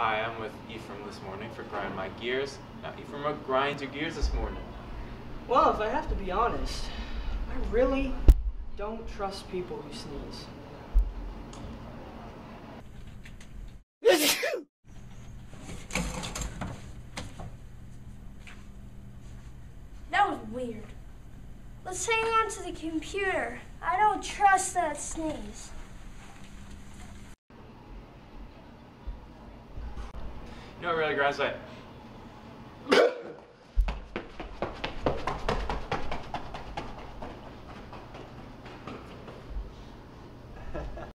Hi, I'm with Ephraim this morning for Grind My Gears. Now, Ephraim, what grinds your gears this morning? Well, if I have to be honest, I really don't trust people who sneeze. That was weird. Let's hang on to the computer. I don't trust that sneeze. You know what really grinds my...